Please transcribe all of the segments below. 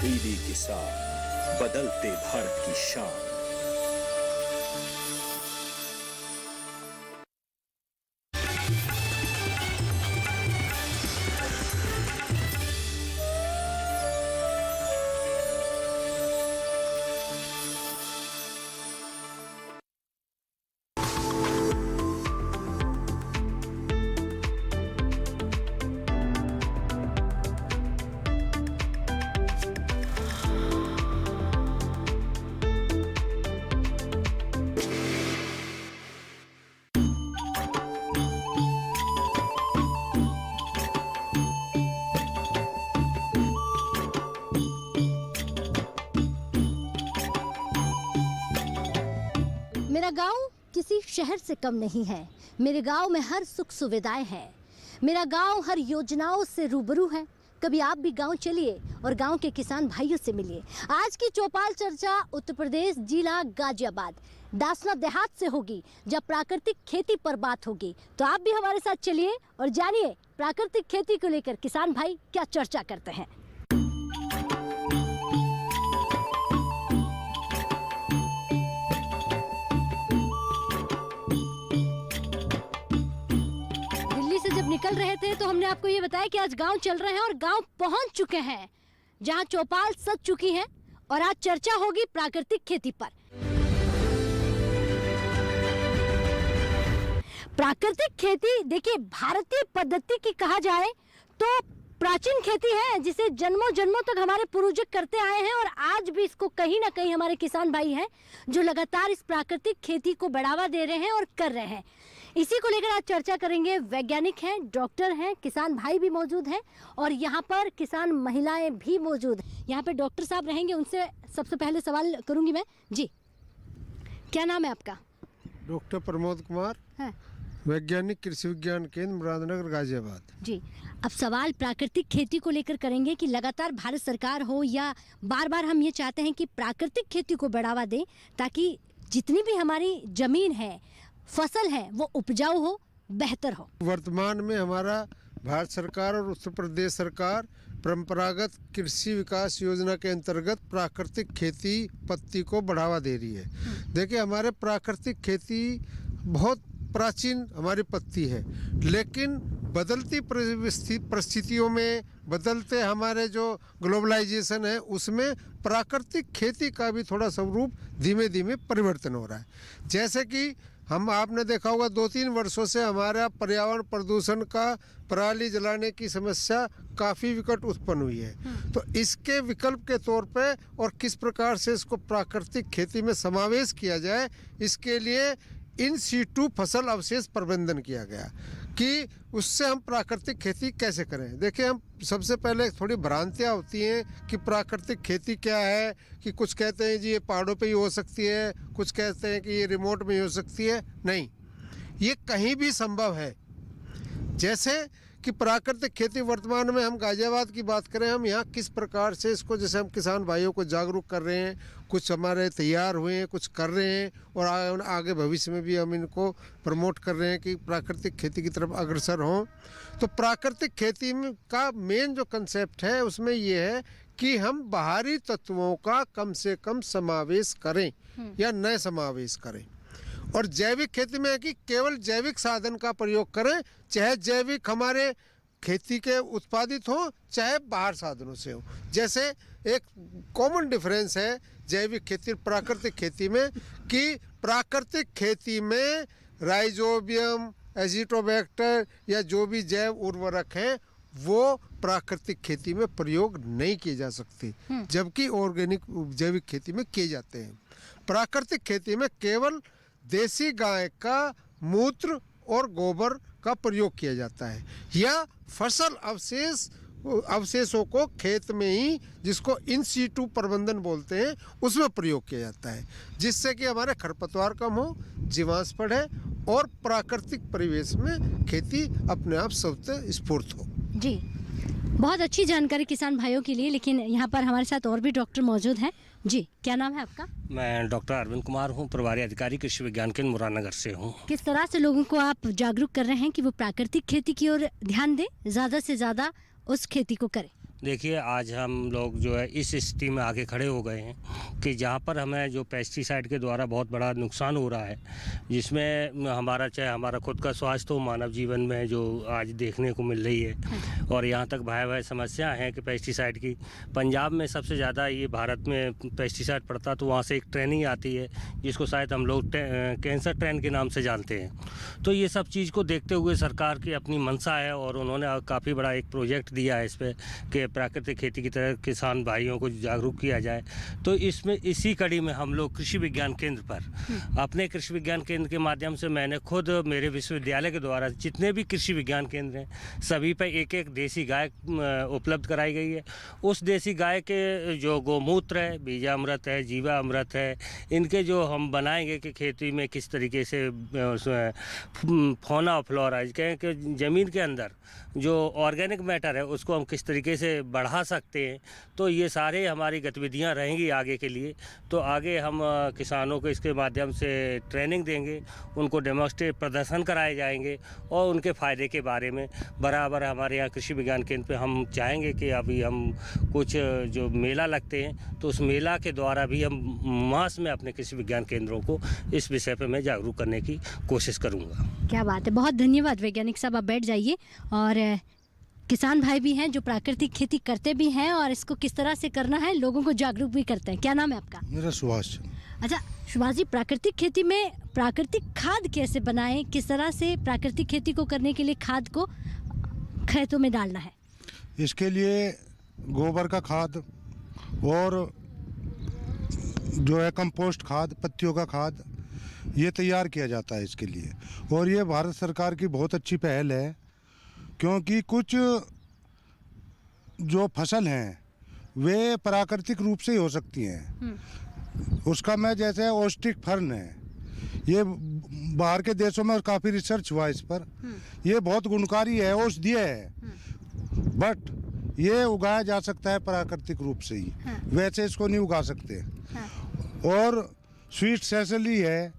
दीदी किसान, बदलते भारत की शान। मेरा गांव किसी शहर से कम नहीं है। मेरे गांव में हर सुख सुविधाएं हैं। मेरा गांव हर योजनाओं से रूबरू है। कभी आप भी गांव चलिए और गांव के किसान भाइयों से मिलिए। आज की चौपाल चर्चा उत्तर प्रदेश जिला गाजियाबाद दासना देहात से होगी, जब प्राकृतिक खेती पर बात होगी। तो आप भी हमारे साथ चलिए और जानिए प्राकृतिक खेती को लेकर किसान भाई क्या चर्चा करते हैं। निकल रहे थे तो हमने आपको ये बताया कि आज गांव चल रहे हैं और गांव पहुंच चुके हैं, जहां चौपाल सज चुकी है और आज चर्चा होगी प्राकृतिक खेती पर। प्राकृतिक खेती देखिए भारतीय पद्धति की कहा जाए तो प्राचीन खेती है, जिसे जन्मों जन्मों तक हमारे पूर्वज करते आए हैं और आज भी इसको कहीं ना कहीं हमारे किसान भाई हैं जो लगातार इस प्राकृतिक खेती को बढ़ावा दे रहे हैं और कर रहे हैं। इसी को लेकर आज चर्चा करेंगे। वैज्ञानिक हैं, डॉक्टर हैं, किसान भाई भी मौजूद हैं और यहाँ पर किसान महिलाएं भी मौजूद हैं। यहाँ पे डॉक्टर साहब रहेंगे, उनसे सबसे पहले सवाल करूंगी मैं। जी, क्या नाम है आपका? डॉक्टर प्रमोद कुमार, वैज्ञानिक कृषि विज्ञान केंद्र मुरादनगर गाजियाबाद। जी, अब सवाल प्राकृतिक खेती को लेकर करेंगे कि लगातार भारत सरकार हो या बार बार हम ये चाहते हैं कि प्राकृतिक खेती को बढ़ावा दें ताकि जितनी भी हमारी जमीन है, फसल है, वो उपजाऊ हो, बेहतर हो। वर्तमान में हमारा भारत सरकार और उत्तर प्रदेश सरकार परंपरागत कृषि विकास योजना के अंतर्गत प्राकृतिक खेती पद्धति को बढ़ावा दे रही है। देखिए, हमारे प्राकृतिक खेती बहुत प्राचीन हमारी पद्धति है, लेकिन बदलती परिस्थितियों में, बदलते हमारे जो ग्लोबलाइजेशन है, उसमें प्राकृतिक खेती का भी थोड़ा स्वरूप धीमे धीमे परिवर्तन हो रहा है। जैसे कि आपने देखा होगा 2-3 वर्षों से हमारा पर्यावरण प्रदूषण का पराली जलाने की समस्या काफ़ी विकट उत्पन्न हुई है। तो इसके विकल्प के तौर पे और किस प्रकार से इसको प्राकृतिक खेती में समावेश किया जाए, इसके लिए इन सीटू फसल अवशेष प्रबंधन किया गया कि उससे हम प्राकृतिक खेती कैसे करें। देखिए, हम सबसे पहले थोड़ी भ्रांतियाँ होती हैं कि प्राकृतिक खेती क्या है, कि कुछ कहते हैं जी ये पहाड़ों पे ही हो सकती है, कुछ कहते हैं कि ये रिमोट में ही हो सकती है। नहीं, ये कहीं भी संभव है। जैसे कि प्राकृतिक खेती वर्तमान में हम गाजियाबाद की बात करें, हम यहाँ किस प्रकार से इसको, जैसे हम किसान भाइयों को जागरूक कर रहे हैं, कुछ हमारे तैयार हुए हैं, कुछ कर रहे हैं और आगे भविष्य में भी हम इनको प्रमोट कर रहे हैं कि प्राकृतिक खेती की तरफ अग्रसर हों। तो प्राकृतिक खेती का मेन जो कंसेप्ट है उसमें ये है कि हम बाहरी तत्वों का कम से कम समावेश करें या न समावेश करें। और जैविक खेती में है कि केवल जैविक साधन का प्रयोग करें, चाहे जैविक हमारे खेती के उत्पादित हो चाहे बाहर साधनों से हो। जैसे एक कॉमन डिफरेंस है जैविक खेती प्राकृतिक खेती में कि प्राकृतिक खेती में राइजोबियम, एजिटोबैक्टर या जो भी जैव उर्वरक हैं वो प्राकृतिक खेती में प्रयोग नहीं किए जा सकते, जबकि ऑर्गेनिक जैविक खेती में किए जाते हैं। प्राकृतिक खेती में केवल देसी गाय का मूत्र और गोबर का प्रयोग किया जाता है या फसल अवशेषों को खेत में ही, जिसको इन सीटू प्रबंधन बोलते हैं, उसमें प्रयोग किया जाता है, जिससे कि हमारे खरपतवार कम हो, जीवांश बढ़े और प्राकृतिक परिवेश में खेती अपने आप सबसे स्फूर्त हो। जी, बहुत अच्छी जानकारी किसान भाइयों के लिए। लेकिन यहाँ पर हमारे साथ और भी डॉक्टर मौजूद हैं। जी, क्या नाम है आपका? मैं डॉक्टर अरविंद कुमार हूँ, प्रभारी अधिकारी कृषि विज्ञान केंद्र मुरादनगर से हूँ। किस तरह से लोगों को आप जागरूक कर रहे हैं कि वो प्राकृतिक खेती की ओर ध्यान दें, ज़्यादा से ज़्यादा उस खेती को करें? देखिए, आज हम लोग जो है इस स्थिति में आके खड़े हो गए हैं कि जहाँ पर हमें जो पेस्टिसाइड के द्वारा बहुत बड़ा नुकसान हो रहा है, जिसमें हमारा चाहे हमारा खुद का स्वास्थ्य हो, मानव जीवन में जो आज देखने को मिल रही है, और यहाँ तक भयावह समस्या है कि पेस्टिसाइड की पंजाब में सबसे ज़्यादा ये भारत में पेस्टिसाइड पड़ता, तो वहाँ से एक ट्रेनिंग आती है जिसको शायद हम लोग कैंसर ट्रेन के नाम से जानते हैं। तो ये सब चीज़ को देखते हुए सरकार की अपनी मंशा है और उन्होंने काफ़ी बड़ा एक प्रोजेक्ट दिया है इस पर कि प्राकृतिक खेती की तरह किसान भाइयों को जागरूक किया जाए। तो इसमें इसी कड़ी में हम लोग कृषि विज्ञान केंद्र पर अपने कृषि विज्ञान केंद्र के माध्यम से मैंने खुद मेरे विश्वविद्यालय के द्वारा जितने भी कृषि विज्ञान केंद्र हैं सभी पर एक एक देसी गाय उपलब्ध कराई गई है। उस देसी गाय के जो गोमूत्र है, बीजामृत है, जीवामृत है, इनके जो हम बनाएंगे कि खेती में किस तरीके से उसमें फौना और फ्लोरा कहें कि ज़मीन के अंदर जो ऑर्गेनिक मैटर है उसको हम किस तरीके से बढ़ा सकते हैं। तो ये सारे हमारी गतिविधियां रहेंगी आगे के लिए। तो आगे हम किसानों को इसके माध्यम से ट्रेनिंग देंगे, उनको डेमोस्ट्रेट प्रदर्शन कराए जाएंगे और उनके फ़ायदे के बारे में बराबर हमारे यहाँ कृषि विज्ञान केंद्र पे हम चाहेंगे कि अभी हम कुछ जो मेला लगते हैं तो उस मेला के द्वारा भी हम मास में अपने कृषि विज्ञान केंद्रों को इस विषय पर मैं जागरूक करने की कोशिश करूँगा। क्या बात है, बहुत धन्यवाद वैज्ञानिक साहब। आप बैठ जाइए। और किसान भाई भी हैं जो प्राकृतिक खेती करते भी हैं और इसको किस तरह से करना है लोगों को जागरूक भी करते हैं। क्या नाम है आपका? मेरा सुभाष। अच्छा सुभाष जी, प्राकृतिक खेती में प्राकृतिक खाद कैसे बनाएं, किस तरह से प्राकृतिक खेती को करने के लिए खाद को खेतों में डालना है? इसके लिए गोबर का खाद और जो है कंपोस्ट खाद, पत्तियों का खाद, ये तैयार किया जाता है इसके लिए। और ये भारत सरकार की बहुत अच्छी पहल है, क्योंकि कुछ जो फसल हैं वे प्राकृतिक रूप से ही हो सकती हैं। उसका मैं जैसे ऑस्ट्रिक फर्न है, ये बाहर के देशों में काफ़ी रिसर्च हुआ इस पर। ये बहुत गुणकारी है, औषधीय है, बट ये उगाया जा सकता है प्राकृतिक रूप से ही। वैसे इसको नहीं उगा सकते। और स्वीट सेसली है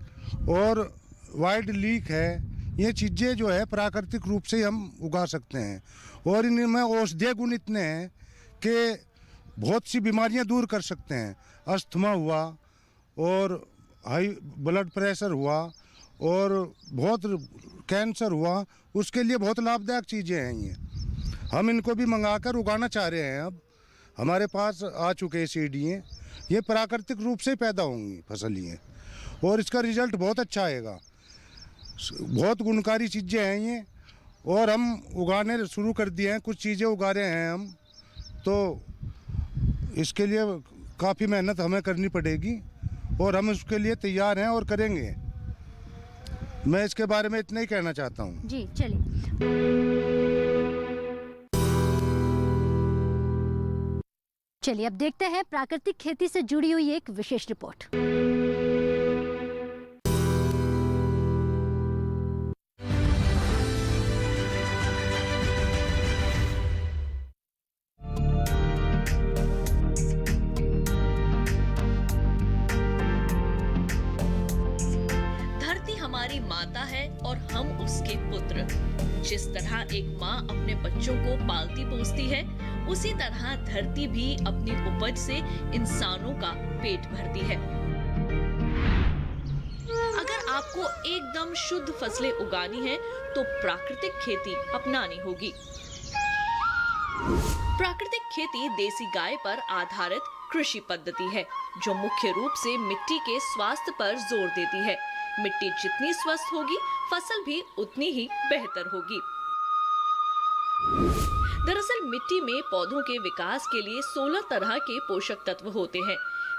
और वाइट लीक है, ये चीज़ें जो है प्राकृतिक रूप से ही हम उगा सकते हैं। और इनमें औषधीय गुण इतने हैं कि बहुत सी बीमारियां दूर कर सकते हैं। अस्थमा हुआ और हाई ब्लड प्रेशर हुआ और बहुत कैंसर हुआ, उसके लिए बहुत लाभदायक चीज़ें हैं ये। हम इनको भी मंगाकर उगाना चाह रहे हैं। अब हमारे पास आ चुके हैं सीढ़ियाँ, ये प्राकृतिक रूप से पैदा होंगी फसलें और इसका रिजल्ट बहुत अच्छा आएगा। बहुत गुणकारी चीज़ें हैं ये और हम उगाने शुरू कर दिए हैं, कुछ चीज़ें उगा रहे हैं हम। तो इसके लिए काफ़ी मेहनत हमें करनी पड़ेगी और हम उसके लिए तैयार हैं और करेंगे। मैं इसके बारे में इतना ही कहना चाहता हूँ। जी चलिए। चलिए अब देखते हैं प्राकृतिक खेती से जुड़ी हुई एक विशेष रिपोर्ट। हमारी माता है और हम उसके पुत्र। जिस तरह एक माँ अपने बच्चों को पालती पोसती है, उसी तरह धरती भी अपनी उपज से इंसानों का पेट भरती है। अगर आपको एकदम शुद्ध फसलें उगानी है तो प्राकृतिक खेती अपनानी होगी। प्राकृतिक खेती देसी गाय पर आधारित कृषि पद्धति है जो मुख्य रूप से मिट्टी के स्वास्थ्य पर जोर देती है। मिट्टी जितनी स्वस्थ होगी, फसल भी उतनी ही बेहतर होगी। दरअसल मिट्टी में पौधों के विकास के लिए 16 तरह के पोषक तत्व होते हैं।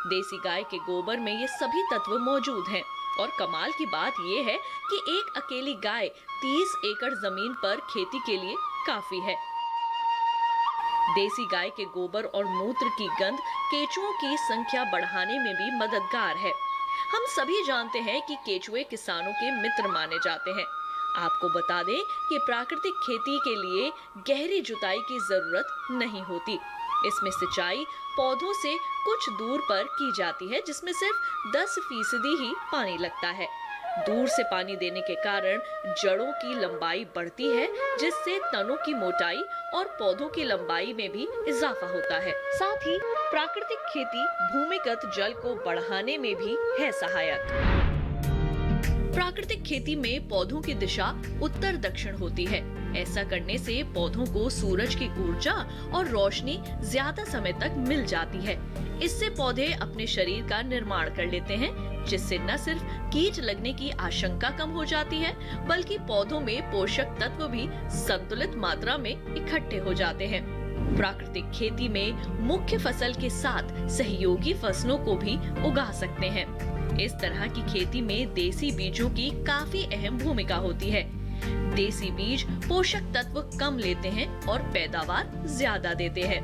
देसी गाय के गोबर में ये सभी तत्व मौजूद हैं और कमाल की बात ये है कि एक अकेली गाय 30 एकड़ जमीन पर खेती के लिए काफी है। देसी गाय के गोबर और मूत्र की गंध केंचुओं की संख्या बढ़ाने में भी मददगार है। हम सभी जानते हैं कि केंचुए किसानों के मित्र माने जाते हैं। आपको बता दें कि प्राकृतिक खेती के लिए गहरी जुताई की जरूरत नहीं होती। इसमें सिंचाई पौधों से कुछ दूर पर की जाती है, जिसमें सिर्फ 10% ही पानी लगता है। दूर से पानी देने के कारण जड़ों की लंबाई बढ़ती है, जिससे तनों की मोटाई और पौधों की लंबाई में भी इजाफा होता है। साथ ही प्राकृतिक खेती भूमिगत जल को बढ़ाने में भी है सहायक। प्राकृतिक खेती में पौधों की दिशा उत्तर दक्षिण होती है। ऐसा करने से पौधों को सूरज की ऊर्जा और रोशनी ज्यादा समय तक मिल जाती है। इससे पौधे अपने शरीर का निर्माण कर लेते हैं, जिससे न सिर्फ कीट लगने की आशंका कम हो जाती है, बल्कि पौधों में पोषक तत्व भी संतुलित मात्रा में इकट्ठे हो जाते हैं। प्राकृतिक खेती में मुख्य फसल के साथ सहयोगी फसलों को भी उगा सकते हैं। इस तरह की खेती में देसी बीजों की काफी अहम भूमिका होती है। देसी बीज पोषक तत्व कम लेते हैं और पैदावार ज्यादा देते हैं।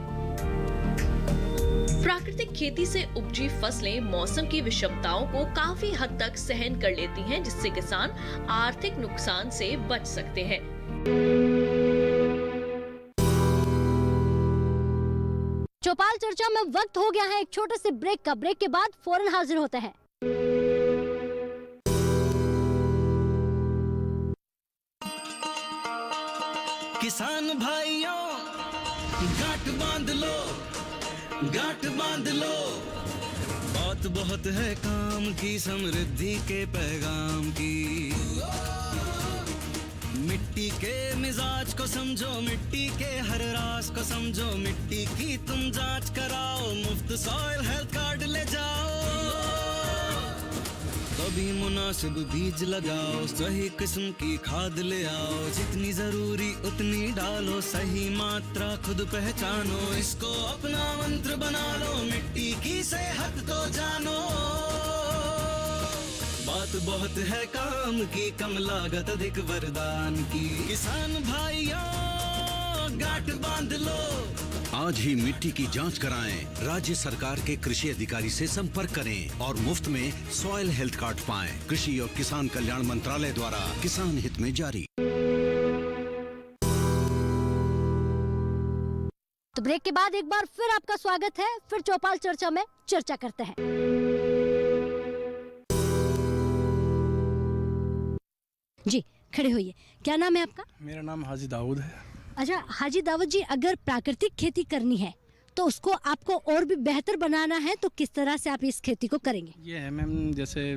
प्राकृतिक खेती से उपजी फसलें मौसम की विषमताओं को काफी हद तक सहन कर लेती हैं, जिससे किसान आर्थिक नुकसान से बच सकते हैं। चौपाल चर्चा में वक्त हो गया है एक छोटे से ब्रेक का। ब्रेक के बाद फौरन हाजिर होते हैं। किसान भाइयों गांठ बांध लो, गांठ बांध लो। बात बहुत है काम की, समृद्धि के पैगाम की। मिट्टी के मिजाज को समझो, मिट्टी के हर राज को समझो। मिट्टी की तुम जांच कराओ, मुफ्त सॉइल हेल्थ कार्ड ले जाओ। कभी मुनासिब बीज लगाओ, सही किस्म की खाद ले आओ। जितनी जरूरी उतनी डालो, सही मात्रा खुद पहचानो। इसको अपना मंत्र बना लो, मिट्टी की सेहत को जानो। बात बहुत है काम की, कम लागत अधिक वरदान की। किसान भाइयों गांठ बांध लो। आज ही मिट्टी की जांच कराएं। राज्य सरकार के कृषि अधिकारी से संपर्क करें और मुफ्त में सॉइल हेल्थ कार्ड पाएं। कृषि और किसान कल्याण मंत्रालय द्वारा किसान हित में जारी। तो ब्रेक के बाद एक बार फिर आपका स्वागत है। फिर चौपाल चर्चा में चर्चा करते हैं। जी खड़े होइए। क्या नाम है आपका? मेरा नाम हाजी दाऊद है। अच्छा हाजी दाऊद जी, अगर प्राकृतिक खेती करनी है तो उसको आपको और भी बेहतर बनाना है, तो किस तरह से आप इस खेती को करेंगे? ये है मैम, जैसे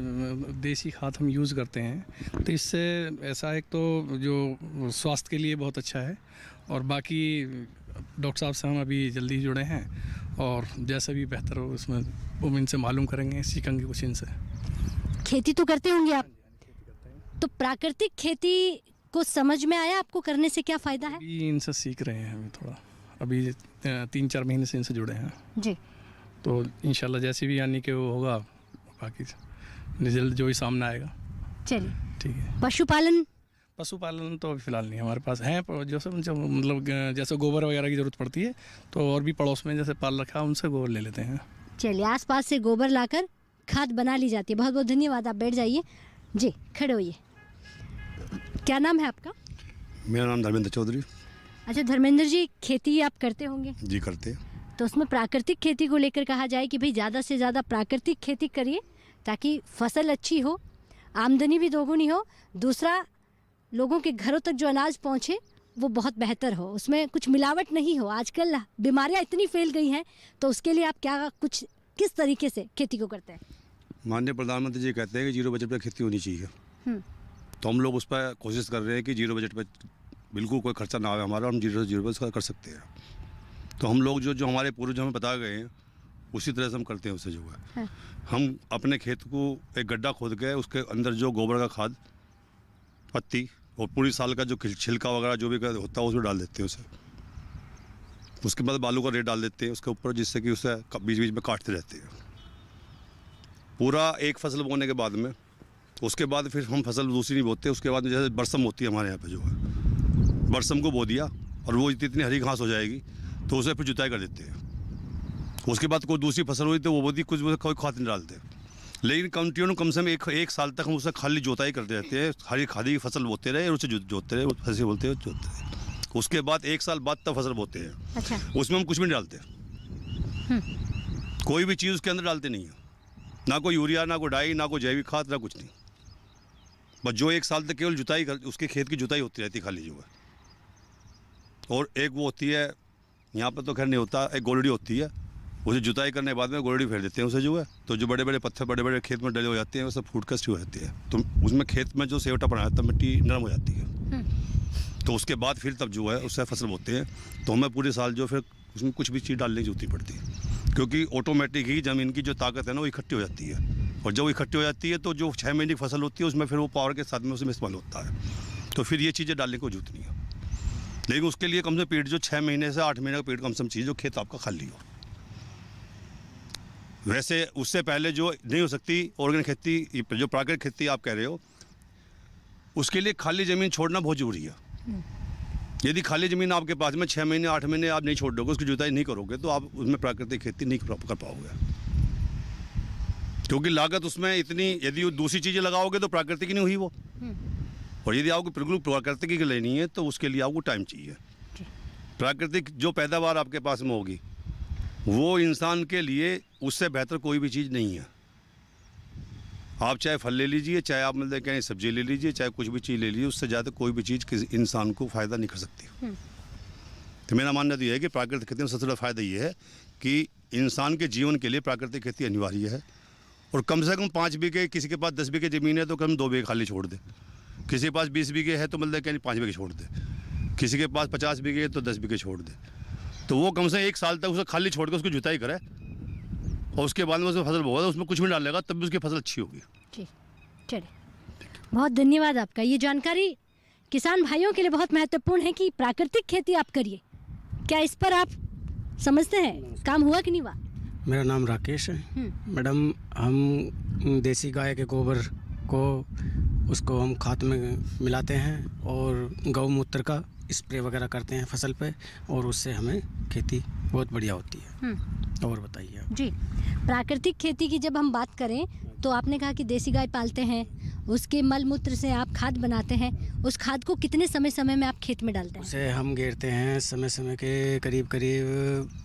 देसी खाद हम यूज़ करते हैं तो इससे ऐसा एक तो जो स्वास्थ्य के लिए बहुत अच्छा है, और बाकी डॉक्टर साहब से हम अभी जल्दी जुड़े हैं और जैसा भी बेहतर हो उसमें वो इनसे मालूम करेंगे, सीखेंगे कुछ इनसे। खेती तो करते होंगे आप, तो प्राकृतिक खेती को समझ में आया आपको, करने से क्या फ़ायदा है? अभी इनसे सीख रहे हैं हम थोड़ा, अभी 3-4 महीने से इनसे जुड़े हैं जी। तो इंशाल्लाह जैसे भी यानी कि वो होगा, बाकी रिजल्ट जो ही सामने आएगा। चलिए ठीक है। पशुपालन तो अभी फ़िलहाल नहीं हमारे पास है, जैसे मतलब जैसे गोबर वगैरह की ज़रूरत पड़ती है तो और भी पड़ोस में जैसे पाल रखा है उनसे गोबर ले लेते हैं। चलिए, आसपास से गोबर लाकर खाद बना ली जाती है। बहुत बहुत धन्यवाद। आप बैठ जाइए जी, खड़े होइए। क्या नाम है आपका? मेरा नाम धर्मेंद्र चौधरी। अच्छा धर्मेंद्र जी, खेती आप करते होंगे? जी करते हैं। तो उसमें प्राकृतिक खेती को लेकर कहा जाए कि भाई ज़्यादा से ज़्यादा प्राकृतिक खेती करिए ताकि फसल अच्छी हो, आमदनी भी दोगुनी हो, दूसरा लोगों के घरों तक जो अनाज पहुँचे वो बहुत बेहतर हो, उसमें कुछ मिलावट नहीं हो। आजकल बीमारियाँ इतनी फैल गई हैं, तो उसके लिए आप क्या किस तरीके से खेती को करते हैं? माननीय प्रधानमंत्री जी कहते हैं कि जीरो बजट पर खेती होनी चाहिए, तो हम लोग उस पर कोशिश कर रहे हैं कि जीरो बजट पर बिल्कुल कोई खर्चा ना आए हमारा, हम जीरो पर कर सकते हैं। तो हम लोग जो हमारे पूर्वज हमें बता गए हैं उसी तरह से हम करते हैं। उससे जो है हम अपने खेत को एक गड्ढा खोद के उसके अंदर जो गोबर का खाद, पत्ती और पूरी साल का जो छिलका वगैरह जो भी होता है उसमें डाल देते हैं उसे। उसके बाद बालू का रेत डाल देते हैं उसके ऊपर, जिससे कि उसे बीच बीच में काटते रहते हैं। पूरा एक फसल बोने के बाद में उसके बाद फिर हम फसल दूसरी नहीं बोते। उसके बाद जैसे बरसम होती है हमारे यहाँ पे जो है, बरसम को बो दिया और वो इतनी हरी घास हो जाएगी तो उसे फिर जुताई कर देते हैं। उसके बाद कोई दूसरी फसल हुई तो वो बोती, कुछ कोई खाद नहीं डालते, लेकिन कंटिन्यू कम से कम एक साल तक हम उसे खाली जोताई करते रहते हैं। हरी खादी की फसल बोते रहे और उसे जोतते रहे, फसल बोलते हैं जोतते रहे। उसके बाद 1 साल बाद तब फसल बोते हैं। अच्छा। उसमें हम कुछ भी नहीं डालते, कोई भी चीज़ उसके अंदर डालते नहीं है, ना कोई यूरिया, ना कोई डाई, ना कोई जैविक खाद, ना कुछ नहीं। बस जो 1 साल तक केवल जुताई उसके खेत की जुताई होती रहती खाली जो है। और एक वो होती है, यहाँ पर तो खैर नहीं होता, एक गोलड़ी होती है, उसे जुताई करने के बाद में गोलड़ी फेर देते हैं उसे जो है। तो जो बड़े बड़े पत्थर बड़े बड़े खेत में डले हो जाते हैं वो सब फूट कर हो जाती है, तो उसमें खेत में जो सेवटा पड़ा रहता है मिट्टी नरम हो जाती है। तो उसके बाद फिर तब जो है उससे फसल बोते हैं। तो हमें पूरे साल जो फिर उसमें कुछ भी चीज़ डालने की जरूरत नहीं पड़ती, क्योंकि ऑटोमेटिक ही ज़मीन की जो ताकत है ना वो इकट्ठी हो जाती है। और जब इकट्ठी हो जाती है तो जो 6 महीने की फसल होती है उसमें फिर वो पावर के साथ में उसमें इस्तेमाल होता है। तो फिर ये चीज़ें डालने को जरूरत नहीं है। लेकिन उसके लिए कम से पेड़ जो 6 महीने से 8 महीने का पेड़ कम से कम चाहिए जो खेत आपका खाली हो। वैसे उससे पहले जो नहीं हो सकती ऑर्गेनिक खेती, जो प्राकृतिक खेती आप कह रहे हो, उसके लिए खाली ज़मीन छोड़ना बहुत ज़रूरी है। यदि खाली ज़मीन आपके पास में 6 महीने 8 महीने आप नहीं छोड़ दोगे, उसकी जुताई नहीं करोगे, तो आप उसमें प्राकृतिक खेती नहीं कर पाओगे, क्योंकि लागत उसमें इतनी, यदि दूसरी चीज़ें लगाओगे तो प्राकृतिक नहीं हुई वो। और यदि आपको बिल्कुल प्राकृतिक की लेनी है तो उसके लिए आपको टाइम चाहिए। प्राकृतिक जो पैदावार आपके पास में होगी वो इंसान के लिए उससे बेहतर कोई भी चीज़ नहीं है। आप चाहे फल ले लीजिए, चाहे आप मतलब कहें सब्जी ले लीजिए, चाहे कुछ भी चीज़ ले लीजिए, उससे ज़्यादा कोई भी चीज़ किसी इंसान को फ़ायदा नहीं कर सकती। तो मेरा मानना तो ये है कि प्राकृतिक खेती में सबसे बड़ा फ़ायदा ये है कि इंसान के जीवन के लिए प्राकृतिक खेती अनिवार्य है। और कम से कम 5 बीघे, किसी के पास 10 बीघे ज़मीन है तो कम 2 बीघे खाली छोड़ दे, किसी के पास 20 बीघे है तो मतलब कहीं 5 बीघे छोड़ दे, किसी के पास 50 बीघे है तो 10 बीघे छोड़ दे। तो वो कम से 1 साल तक उसे खाली छोड़ के उसकी जुताई करे और उसके बाद में उसमें फसल बोगा, उसमें कुछ भी डालेगा तब भी उसकी फसल अच्छी होगी। जी चलिए, बहुत धन्यवाद आपका। ये जानकारी किसान भाइयों के लिए बहुत महत्वपूर्ण है कि प्राकृतिक खेती आप करिए। क्या इस पर आप समझते हैं काम हुआ कि नहीं हुआ? मेरा नाम राकेश है मैडम। हम देसी गाय के गोबर को उसको हम खाद में मिलाते हैं और गौमूत्र का स्प्रे वगैरह करते हैं फसल पे, और उससे हमें खेती बहुत बढ़िया होती है। और बताइए आप। जी, प्राकृतिक खेती की जब हम बात करें तो आपने कहा कि देसी गाय पालते हैं, उसके मल मूत्र से आप खाद बनाते हैं। उस खाद को कितने समय समय में आप खेत में डालते हैं? उसे हम घेरते हैं समय समय के करीब करीब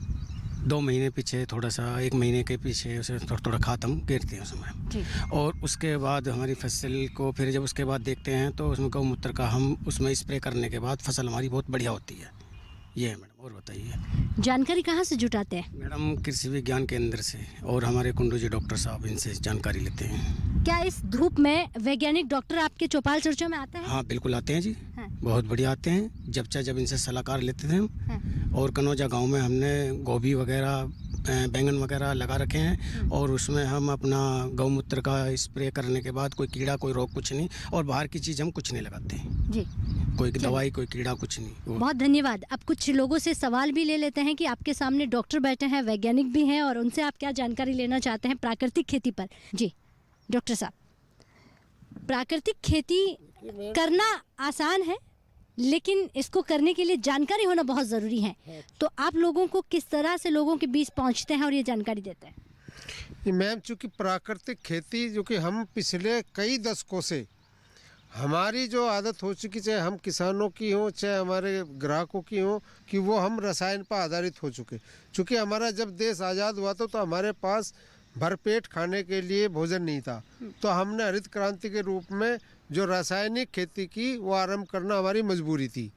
2 महीने पीछे, थोड़ा सा 1 महीने के पीछे उसे थोड़ा थोड़ा खाद हम घेरते हैं उसमें। और उसके बाद हमारी फसल को फिर जब उसके बाद देखते हैं तो उसमें गौमूत्र का हम उसमें स्प्रे करने के बाद फसल हमारी बहुत बढ़िया होती है। ये है मैडम। और बताइए। जानकारी कहाँ से जुटाते हैं? मैडम कृषि विज्ञान केंद्र से, और हमारे कुंडू जी डॉक्टर साहब इनसे जानकारी लेते हैं। क्या इस धूप में वैज्ञानिक डॉक्टर आपके चौपाल चर्चा में आते हैं? हाँ बिल्कुल आते हैं जी। बहुत बढ़िया आते हैं। जब इनसे सलाहकार लेते थे हम। और कनौजा गांव में हमने गोभी वगैरह बैंगन वगैरह लगा रखे हैं, और उसमें हम अपना गौमूत्र का स्प्रे करने के बाद कोई कीड़ा कोई रोग कुछ नहीं, और बाहर की चीज़ हम कुछ नहीं लगाते हैं जी। कोई दवाई कोई कीड़ा कुछ नहीं। बहुत धन्यवाद। अब कुछ लोगों से सवाल भी ले लेते हैं कि आपके सामने डॉक्टर बैठे हैं, वैज्ञानिक भी हैं, और उनसे आप क्या जानकारी लेना चाहते हैं प्राकृतिक खेती पर। जी डॉक्टर साहब, प्राकृतिक खेती करना आसान है लेकिन इसको करने के लिए जानकारी होना बहुत ज़रूरी है। तो आप लोगों को किस तरह से लोगों के बीच पहुंचते हैं और ये जानकारी देते हैं? मैम, चूँकि प्राकृतिक खेती जो कि हम पिछले कई दशकों से हमारी जो आदत हो चुकी, चाहे हम किसानों की हो चाहे हमारे ग्राहकों की हो, कि वो हम रसायन पर आधारित हो चुके। चूँकि हमारा जब देश आज़ाद हुआ था तो हमारे पास भरपेट खाने के लिए भोजन नहीं था, तो हमने हरित क्रांति के रूप में जो रासायनिक खेती की वो आरंभ करना हमारी मजबूरी थी।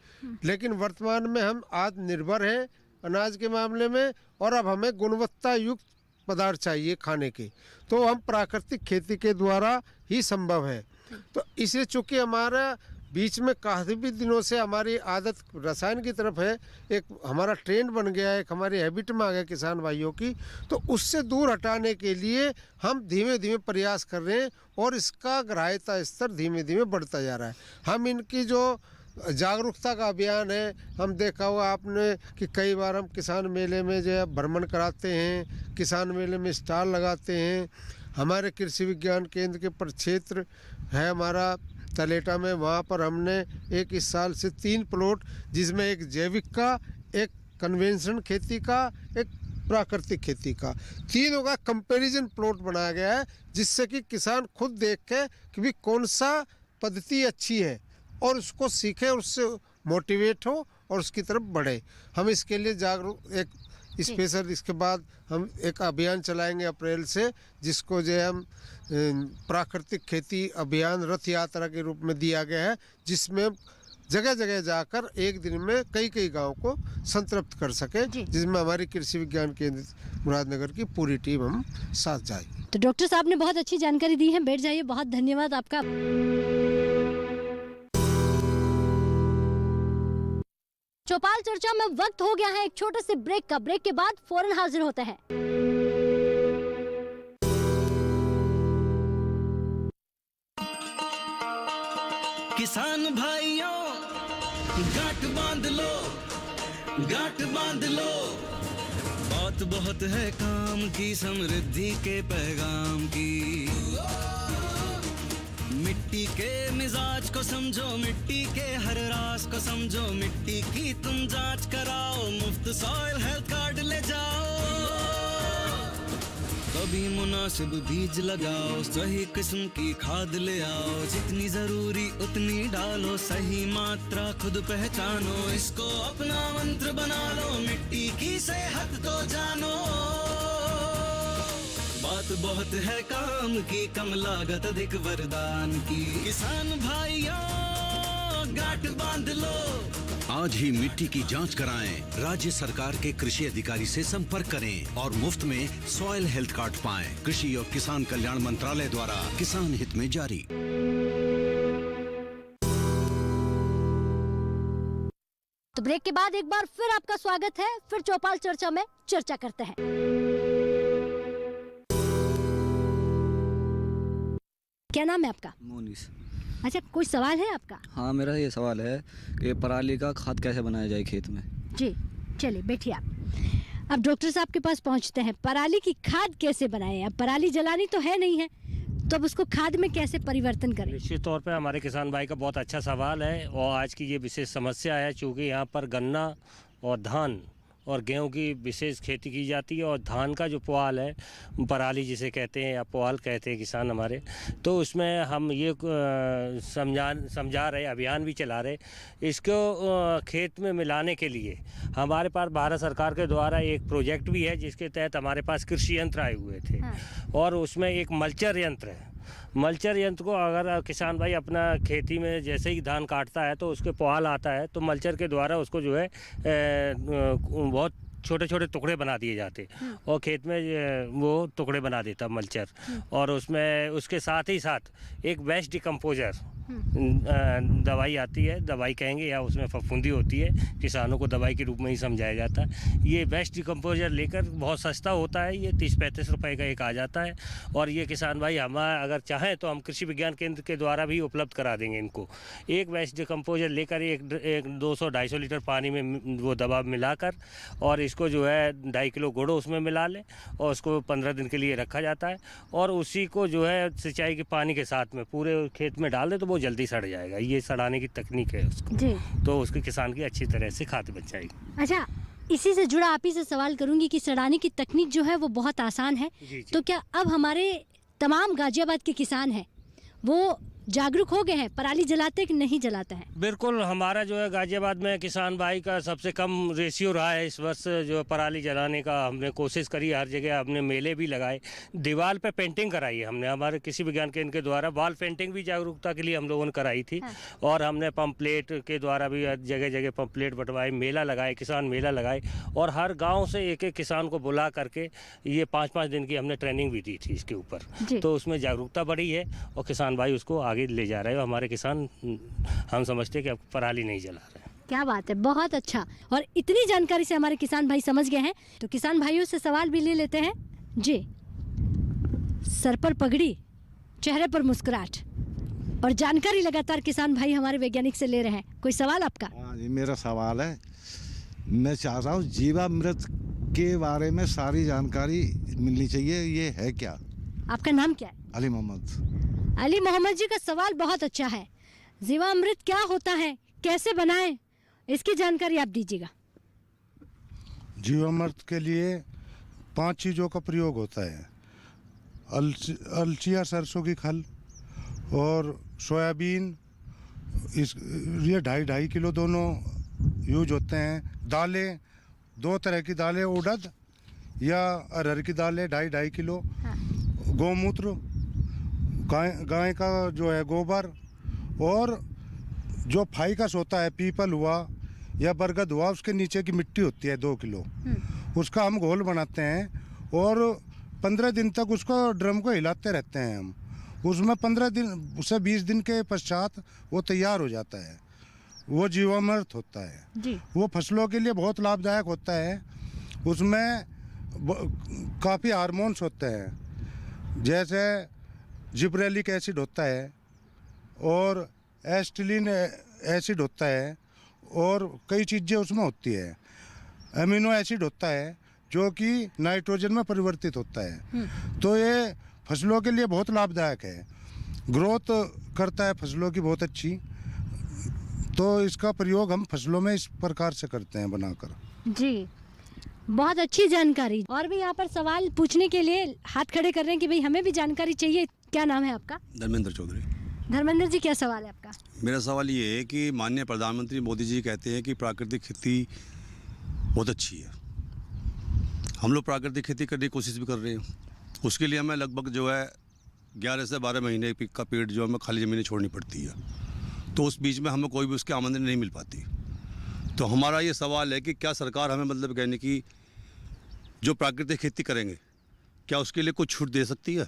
लेकिन वर्तमान में हम आत्मनिर्भर हैं अनाज के मामले में, और अब हमें गुणवत्ता युक्त पदार्थ चाहिए खाने के, तो हम प्राकृतिक खेती के द्वारा ही संभव है। तो इसलिए चूँकि हमारा बीच में काफ़ी भी दिनों से हमारी आदत रसायन की तरफ है, एक हमारा ट्रेंड बन गया है, एक हमारी हैबिट में आ गया किसान भाइयों की, तो उससे दूर हटाने के लिए हम धीमे धीमे प्रयास कर रहे हैं, और इसका ग्राह्यता स्तर धीमे धीमे बढ़ता जा रहा है। हम इनकी जो जागरूकता का अभियान है, हम देखा होगा आपने कि कई बार हम किसान मेले में जो है भ्रमण कराते हैं, किसान मेले में स्टॉल लगाते हैं। हमारे कृषि विज्ञान केंद्र के प्रक्षेत्र है हमारा तलेटा में, वहाँ पर हमने इस साल से 3 प्लॉट, जिसमें एक जैविक का, एक कन्वेंशन खेती का, एक प्राकृतिक खेती का, तीनों का कंपैरिजन प्लॉट बनाया गया है, जिससे कि किसान खुद देख के कि भी कौन सा पद्धति अच्छी है और उसको सीखे, उससे मोटिवेट हो और उसकी तरफ बढ़े। हम इसके लिए जागरूक एक स्पेशल इसके बाद हम एक अभियान चलाएंगे अप्रैल से, जिसको जो है हम प्राकृतिक खेती अभियान रथ यात्रा के रूप में दिया गया है, जिसमें जगह जगह जाकर एक दिन में कई कई गांव को संतृप्त कर सके, जिसमें हमारी कृषि विज्ञान केंद्र मुरादनगर की पूरी टीम हम साथ जाएगी। तो डॉक्टर साहब ने बहुत अच्छी जानकारी दी है, बैठ जाइए, बहुत धन्यवाद आपका। चौपाल चर्चा में वक्त हो गया है एक छोटे से ब्रेक का। ब्रेक के बाद फौरन हाजिर होते हैं। किसान भाइयों गांठ बांध लो, गांठ बांध लो, बात बहुत है काम की, समृद्धि के पैगाम की। मिट्टी के मिजाज को समझो, मिट्टी के हर राज को समझो, मिट्टी की तुम जांच कराओ, मुफ्त सॉइल हेल्थ कार्ड ले जाओ। कभी मुनासिब बीज लगाओ, सही किस्म की खाद ले आओ, जितनी जरूरी उतनी डालो, सही मात्रा खुद पहचानो, इसको अपना मंत्र बना लो, मिट्टी की सेहत को जानो। बात बहुत है काम की, कम लागत अधिक वरदान की, किसान भाइयों गांठ बांध लो। आज ही मिट्टी की जांच कराएं, राज्य सरकार के कृषि अधिकारी से संपर्क करें और मुफ्त में सॉइल हेल्थ कार्ड पाएं। कृषि और किसान कल्याण मंत्रालय द्वारा किसान हित में जारी। तो ब्रेक के बाद एक बार फिर आपका स्वागत है। फिर चौपाल चर्चा में चर्चा करते हैं। क्या नाम है आपका? मोनिस। अच्छा, कोई सवाल है आपका? हाँ, मेरा ये सवाल है कि पराली का खाद कैसे बनाया जाए खेत में। जी चलिए बैठिए आप। अब डॉक्टर साहब के पास पहुंचते हैं। पराली की खाद कैसे बनाएं? अब पराली जलानी तो है नहीं है, तो अब उसको खाद में कैसे परिवर्तन करें? निश्चित तौर पे हमारे किसान भाई का बहुत अच्छा सवाल है और आज की ये विशेष समस्या है, चूँकि यहाँ पर गन्ना और धान और गेहूं की विशेष खेती की जाती है और धान का जो पुआल है, पराली जिसे कहते हैं या पुआल कहते हैं किसान हमारे, तो उसमें हम ये समझा रहे, अभियान भी चला रहे। इसको खेत में मिलाने के लिए हमारे पास भारत सरकार के द्वारा एक प्रोजेक्ट भी है, जिसके तहत हमारे पास कृषि यंत्र आए हुए थे। और उसमें एक मल्चर यंत्र है। मल्चर यंत्र को अगर किसान भाई अपना खेती में जैसे ही धान काटता है तो उसके पुआल आता है, तो मल्चर के द्वारा उसको जो है बहुत छोटे छोटे टुकड़े बना दिए जाते और खेत में वो टुकड़े बना देता मल्चर। और उसमें उसके साथ ही साथ एक वेस्ट डिकम्पोजर दवाई आती है, दवाई कहेंगे या उसमें फफूंदी होती है, किसानों को दवाई के रूप में ही समझाया जाता है। ये वेस्ट डिकम्पोजर लेकर बहुत सस्ता होता है, ये 30-35 रुपए का एक आ जाता है। और ये किसान भाई हम अगर चाहें तो हम कृषि विज्ञान केंद्र के द्वारा भी उपलब्ध करा देंगे इनको। एक वेस्ट डिकम्पोजर लेकर एक 200-250 लीटर पानी में वो दवा मिलाकर और इसको जो है 2.5 किलो गुड़ उसमें मिला लें और उसको 15 दिन के लिए रखा जाता है और उसी को जो है सिंचाई के पानी के साथ में पूरे खेत में डाल दें तो वो जल्दी सड़ जाएगा। ये सड़ाने की तकनीक है उसको जी। तो उसके किसान की अच्छी तरह से खाद बच जाएगी। अच्छा, इसी से जुड़ा आप ही से सवाल करूंगी कि सड़ाने की तकनीक जो है वो बहुत आसान है, तो क्या अब हमारे तमाम गाजियाबाद के किसान हैं वो जागरूक हो गए हैं, पराली जलाते कि नहीं जलाते हैं? बिल्कुल, हमारा जो है गाजियाबाद में किसान भाई का सबसे कम रेशियो रहा है इस वर्ष जो पराली जलाने का। हमने कोशिश करी, हर जगह हमने मेले भी लगाए, दीवार पे पेंटिंग कराई है हमने, हमारे कृषि विज्ञान केंद्र के द्वारा वॉल पेंटिंग भी जागरूकता के लिए हम लोगों ने कराई थी। और हमने पंपलेट के द्वारा भी जगह जगह पंपलेट बंटवाए, मेला लगाए, किसान मेला लगाए और हर गाँव से एक एक किसान को बुला करके ये 5-5 दिन की हमने ट्रेनिंग भी दी थी इसके ऊपर। तो उसमें जागरूकता बढ़ी है और किसान भाई उसको आगे ले जा रहे हो। हमारे किसान, हम समझते हैं कि अब पराली नहीं जला रहे हैं। क्या बात है, बहुत अच्छा। और इतनी जानकारी से हमारे किसान भाई समझ गए हैं, तो किसान भाइयों से सवाल भी ले लेते हैं जी। सर पर पगड़ी, चेहरे पर मुस्कुराहट और जानकारी लगातार किसान भाई हमारे वैज्ञानिक से ले रहे हैं। कोई सवाल आपका? हाँ जी, मेरा सवाल है, मैं चाह रहा हूँ जीवामृत के बारे में सारी जानकारी मिलनी चाहिए, ये है क्या? आपका नाम क्या है? अली मोहम्मद। अली मोहम्मद जी का सवाल बहुत अच्छा है। जीवामृत क्या होता है, कैसे बनाएं, इसकी जानकारी आप दीजिएगा। जीवामृत के लिए 5 चीज़ों का प्रयोग होता है। अलचिया सरसों की खल और सोयाबीन, इस ये 2.5 किलो दोनों यूज होते हैं। दालें 2 तरह की दालें, उड़द या अरहर की दालें 2.5 किलो, गौमूत्र, गाय का जो है गोबर, और जो फाइकस होता है, पीपल हुआ या बरगद हुआ, उसके नीचे की मिट्टी होती है 2 किलो, उसका हम घोल बनाते हैं और 15 दिन तक उसको ड्रम को हिलाते रहते हैं हम। उसमें 15 दिन से 20 दिन के पश्चात वो तैयार हो जाता है, वो जीवामृत होता है जी। वो फसलों के लिए बहुत लाभदायक होता है। उसमें काफ़ी हार्मोन्स होते हैं, जैसे जिब्रेलिक एसिड होता है और एस्टिलिन एसिड होता है, और कई चीज़ें उसमें होती है। अमीनो एसिड होता है जो कि नाइट्रोजन में परिवर्तित होता है। तो ये फसलों के लिए बहुत लाभदायक है, ग्रोथ करता है फसलों की बहुत अच्छी। तो इसका प्रयोग हम फसलों में इस प्रकार से करते हैं बनाकर। जी, बहुत अच्छी जानकारी। और भी यहाँ पर सवाल पूछने के लिए हाथ खड़े कर रहे हैं कि भाई हमें भी जानकारी चाहिए। क्या नाम है आपका? धर्मेंद्र चौधरी। धर्मेंद्र जी, क्या सवाल है आपका? मेरा सवाल ये है कि माननीय प्रधानमंत्री मोदी जी कहते हैं कि प्राकृतिक खेती बहुत अच्छी है। हम लोग प्राकृतिक खेती करने की कोशिश भी कर रहे हैं। उसके लिए हमें लगभग जो है 11 से 12 महीने का पेड़ जो हमें खाली ज़मीनें छोड़नी पड़ती है, तो उस बीच में हमें कोई भी उसकी आमदनी नहीं मिल पाती। तो हमारा ये सवाल है कि क्या सरकार हमें मतलब कहने की जो प्राकृतिक खेती करेंगे, क्या उसके लिए कुछ छूट दे सकती है,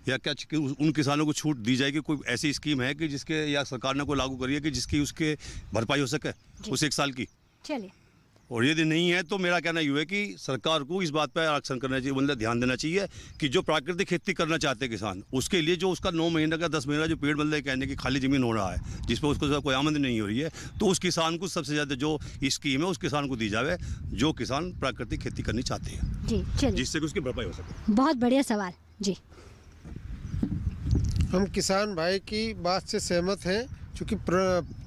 या क्या उन किसानों को छूट दी जाएगी? कोई ऐसी स्कीम है कि जिसके, या सरकार ने कोई लागू करी है कि जिसकी उसके भरपाई हो सके उस 1 साल की? चलिए। और यदि नहीं है तो मेरा कहना ये है कि सरकार को इस बात पर आरक्षण करना चाहिए, मतलब ध्यान देना चाहिए कि जो प्राकृतिक खेती करना चाहते हैं किसान, उसके लिए जो उसका 9 महीने का 10 महीने का जो पेड़ मतलब कहने की खाली ज़मीन हो रहा है, जिस पर उसको कोई आमदनी नहीं हो रही है, तो उस किसान को सबसे ज़्यादा जो स्कीम है उस किसान को दी जाए जो किसान प्राकृतिक खेती करनी चाहते हैं जी, जिससे कि उसकी भरपाई हो सके। बहुत बढ़िया सवाल जी। हम किसान भाई की बात से सहमत हैं, क्योंकि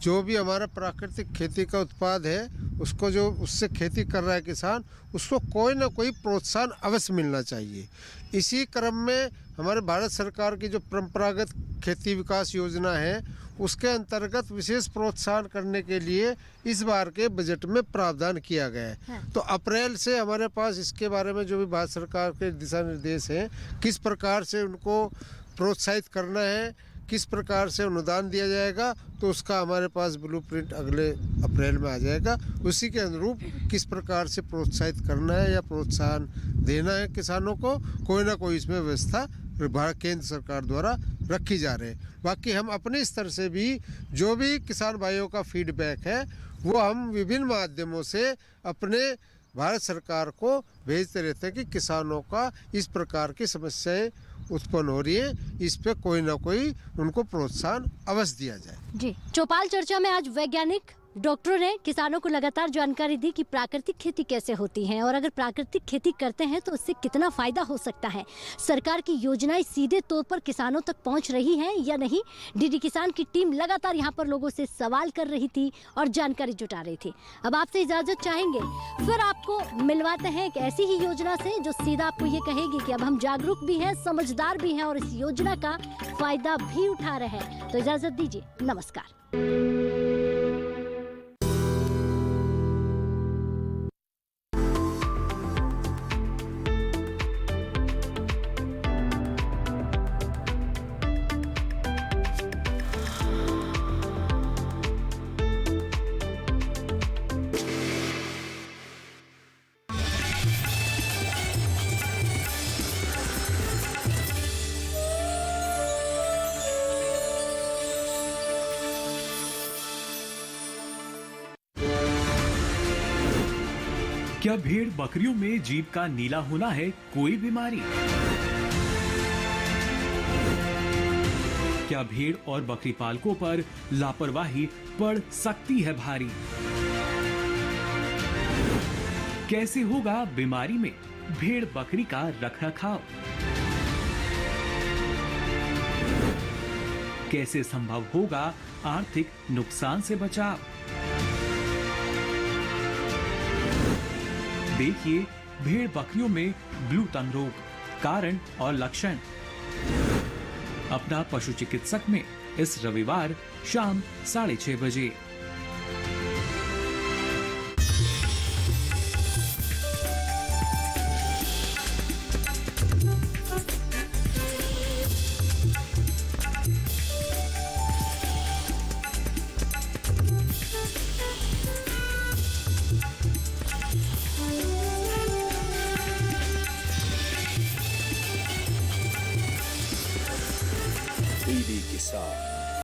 जो भी हमारा प्राकृतिक खेती का उत्पाद है, उसको जो उससे खेती कर रहा है किसान, उसको कोई ना कोई प्रोत्साहन अवश्य मिलना चाहिए। इसी क्रम में हमारे भारत सरकार की जो परंपरागत खेती विकास योजना है, उसके अंतर्गत विशेष प्रोत्साहन करने के लिए इस बार के बजट में प्रावधान किया गया है। तो अप्रैल से हमारे पास इसके बारे में जो भी भारत सरकार के दिशा निर्देश हैं, किस प्रकार से उनको प्रोत्साहित करना है, किस प्रकार से अनुदान दिया जाएगा, तो उसका हमारे पास ब्लूप्रिंट अगले अप्रैल में आ जाएगा। उसी के अनुरूप किस प्रकार से प्रोत्साहित करना है या प्रोत्साहन देना है किसानों को, कोई ना कोई इसमें व्यवस्था केंद्र सरकार द्वारा रखी जा रही है। बाकी हम अपने स्तर से भी जो भी किसान भाइयों का फीडबैक है, वो हम विभिन्न माध्यमों से अपने भारत सरकार को भेजते रहते हैं कि किसानों का इस प्रकार की समस्याएं उत्पन्न हो रही है, इस पे कोई ना कोई उनको प्रोत्साहन अवश्य दिया जाए जी। चौपाल चर्चा में आज वैज्ञानिक डॉक्टरों ने किसानों को लगातार जानकारी दी कि प्राकृतिक खेती कैसे होती है और अगर प्राकृतिक खेती करते हैं तो उससे कितना फायदा हो सकता है। सरकार की योजनाएं सीधे तौर पर किसानों तक पहुंच रही हैं या नहीं। डीडी किसान की टीम लगातार यहां पर लोगों से सवाल कर रही थी और जानकारी जुटा रही थी। अब आपसे इजाजत चाहेंगे, फिर आपको मिलवाते हैं एक ऐसी ही योजना से जो सीधा आपको ये कहेगी कि अब हम जागरूक भी हैं, समझदार भी हैं और इस योजना का फायदा भी उठा रहे हैं। तो इजाजत दीजिए, नमस्कार। क्या भेड़ बकरियों में जीभ का नीला होना है कोई बीमारी? क्या भेड़ और बकरी पालकों पर लापरवाही पड़ सकती है भारी? कैसे होगा बीमारी में भेड़ बकरी का रखरखाव? कैसे संभव होगा आर्थिक नुकसान से बचाव? देखिए भेड़ बकरियों में ब्लू तंग रोग, कारण और लक्षण अपना पशु चिकित्सक में इस रविवार शाम 6:30 बजे। डीडी किसान।